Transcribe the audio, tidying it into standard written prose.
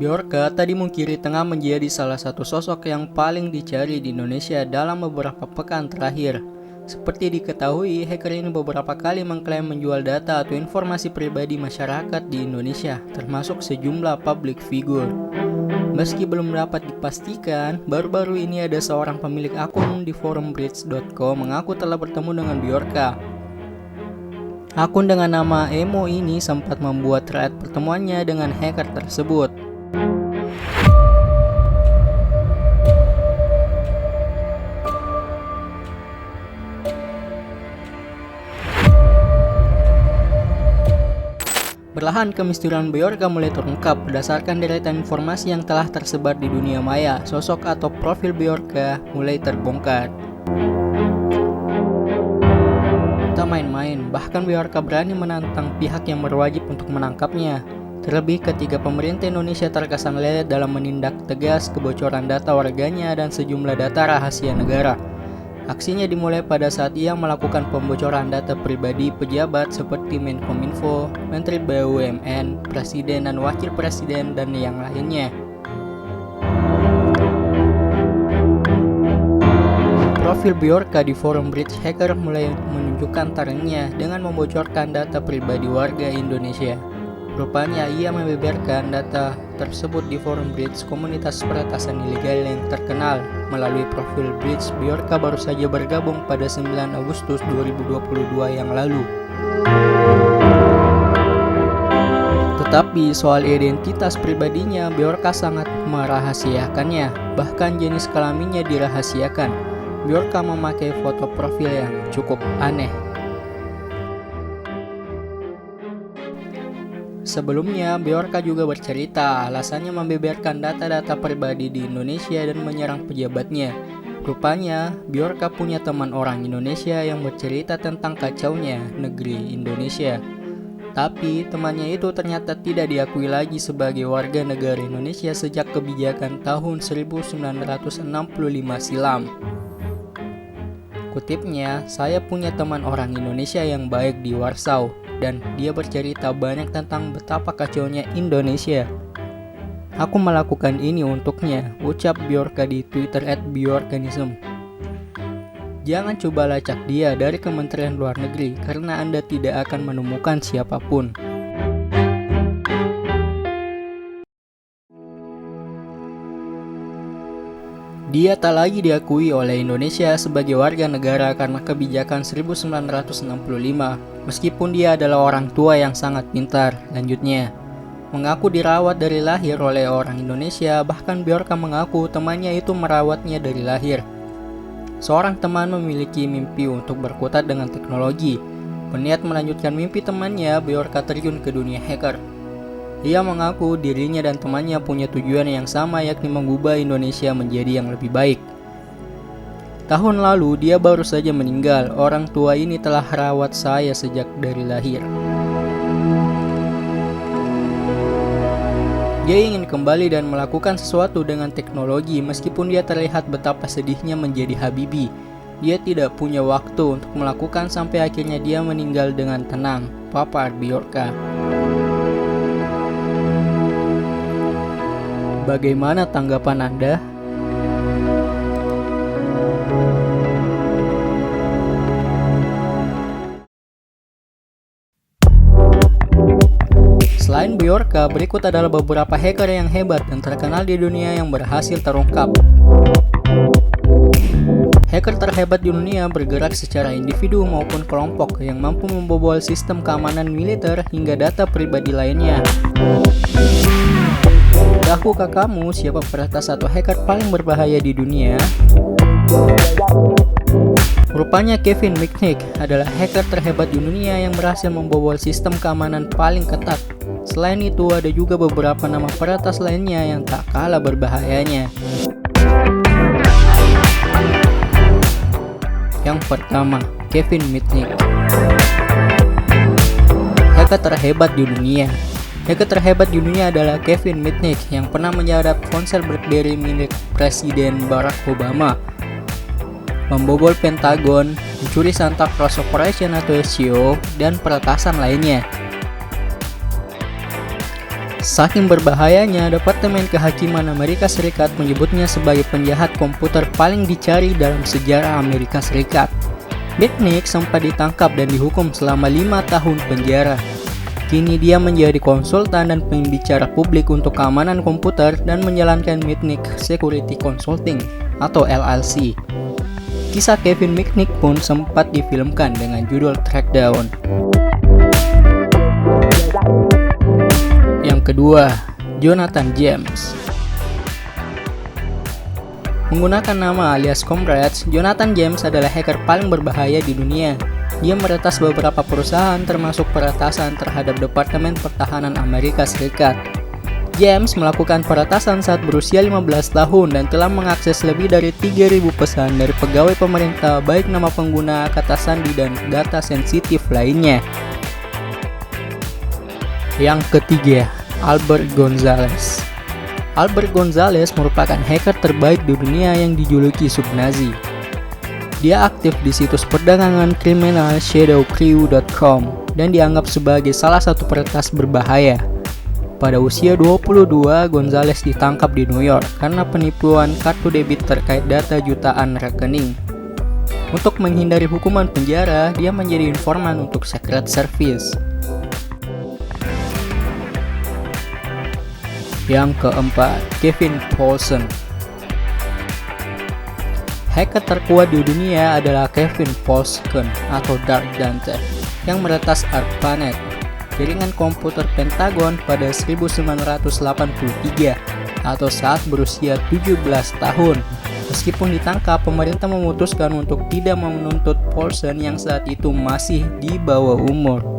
Bjorka tadi mungkiri tengah menjadi salah satu sosok yang paling dicari di Indonesia dalam beberapa pekan terakhir. Seperti diketahui, hacker ini beberapa kali mengklaim menjual data atau informasi pribadi masyarakat di Indonesia, termasuk sejumlah public figure. Meski belum dapat dipastikan, baru-baru ini ada seorang pemilik akun di forumbridge.com mengaku telah bertemu dengan Bjorka. Akun dengan nama Emo ini sempat membuat thread pertemuannya dengan hacker tersebut. Perlahan kemisterian Bjorka mulai terungkap berdasarkan deretan informasi yang telah tersebar di dunia maya. Sosok atau profil Bjorka mulai terbongkar. Tak main-main, bahkan Bjorka berani menantang pihak yang berwajib untuk menangkapnya. Terlebih ketika pemerintah Indonesia terkesan lelet dalam menindak tegas kebocoran data warganya dan sejumlah data rahasia negara. Aksinya dimulai pada saat ia melakukan pembocoran data pribadi pejabat seperti Menkominfo, Menteri BUMN, Presiden dan Wakil Presiden, dan yang lainnya. Profil Bjorka di forum Bridge Hacker mulai menunjukkan taringnya dengan membocorkan data pribadi warga Indonesia. Rupanya ia membeberkan data tersebut di forum Bridge, komunitas peretasan ilegal yang terkenal. Melalui profil Bridge, Bjorka baru saja bergabung pada 9 Agustus 2022 yang lalu. Tetapi soal identitas pribadinya, Bjorka sangat merahasiakannya. Bahkan jenis kelaminnya dirahasiakan. Bjorka memakai foto profil yang cukup aneh. Sebelumnya, Bjorka juga bercerita alasannya membeberkan data-data pribadi di Indonesia dan menyerang pejabatnya. Rupanya, Bjorka punya teman orang Indonesia yang bercerita tentang kacaunya negeri Indonesia. Tapi, temannya itu ternyata tidak diakui lagi sebagai warga negara Indonesia sejak kebijakan tahun 1965 silam. Kutipnya, saya punya teman orang Indonesia yang baik di Warsaw. Dan dia bercerita banyak tentang betapa kacaunya Indonesia. Aku melakukan ini untuknya, ucap Bjorka di Twitter @bjorkanism. Jangan coba lacak dia dari Kementerian Luar Negeri karena Anda tidak akan menemukan siapapun. Dia tak lagi diakui oleh Indonesia sebagai warga negara karena kebijakan 1965, meskipun dia adalah orang tua yang sangat pintar. Lanjutnya, mengaku dirawat dari lahir oleh orang Indonesia, bahkan Bjorka mengaku temannya itu merawatnya dari lahir. Seorang teman memiliki mimpi untuk berkutat dengan teknologi. Berniat melanjutkan mimpi temannya, Bjorka terjun ke dunia hacker. Ia mengaku dirinya dan temannya punya tujuan yang sama, yakni mengubah Indonesia menjadi yang lebih baik. Tahun lalu dia baru saja meninggal. Orang tua ini telah rawat saya sejak dari lahir. Dia ingin kembali dan melakukan sesuatu dengan teknologi meskipun dia terlihat betapa sedihnya menjadi Habibie. Dia tidak punya waktu untuk melakukan sampai akhirnya dia meninggal dengan tenang, papar Bjorka. Bagaimana tanggapan Anda? Selain Bjorka, berikut adalah beberapa hacker yang hebat dan terkenal di dunia yang berhasil terungkap. Hacker terhebat di dunia bergerak secara individu maupun kelompok yang mampu membobol sistem keamanan militer hingga data pribadi lainnya. Tahukah kamu siapa peretas atau hacker paling berbahaya di dunia? Rupanya Kevin Mitnick adalah hacker terhebat di dunia yang berhasil membobol sistem keamanan paling ketat. Selain itu, ada juga beberapa nama peretas lainnya yang tak kalah berbahayanya. Yang pertama, Kevin Mitnick. Hacker terhebat di dunia. Hacker terhebat di dunia adalah Kevin Mitnick yang pernah menyadap ponsel BlackBerry milik Presiden Barack Obama, membobol Pentagon, mencuri Santa Claus Operation atau SCO, dan peretasan lainnya. Saking berbahayanya, Departemen Kehakiman Amerika Serikat menyebutnya sebagai penjahat komputer paling dicari dalam sejarah Amerika Serikat. Mitnick sempat ditangkap dan dihukum selama 5 tahun penjara. Kini dia menjadi konsultan dan pembicara publik untuk keamanan komputer dan menjalankan Mitnick Security Consulting atau LLC. Kisah Kevin Mitnick pun sempat difilmkan dengan judul Trackdown. Yang kedua, Jonathan James. Menggunakan nama alias Comrades, Jonathan James adalah hacker paling berbahaya di dunia. Dia meretas beberapa perusahaan termasuk peretasan terhadap Departemen Pertahanan Amerika Serikat. James melakukan peretasan saat berusia 15 tahun dan telah mengakses lebih dari 3.000 pesan dari pegawai pemerintah, baik nama pengguna, kata sandi, dan data sensitif lainnya. Yang ketiga, Albert Gonzalez. Albert Gonzalez merupakan hacker terbaik di dunia yang dijuluki Sub-Nazi. Dia aktif di situs perdagangan kriminal shadowcrew.com dan dianggap sebagai salah satu peretas berbahaya. Pada usia 22, Gonzalez ditangkap di New York karena penipuan kartu debit terkait data jutaan rekening. Untuk menghindari hukuman penjara, dia menjadi informan untuk Secret Service. Yang keempat, Kevin Poulsen. Hacker terkuat di dunia adalah Kevin Poulsen atau Dark Dante yang meretas ARPANET, jaringan komputer Pentagon pada 1983 atau saat berusia 17 tahun. Meskipun ditangkap, pemerintah memutuskan untuk tidak menuntut Poulsen yang saat itu masih di bawah umur.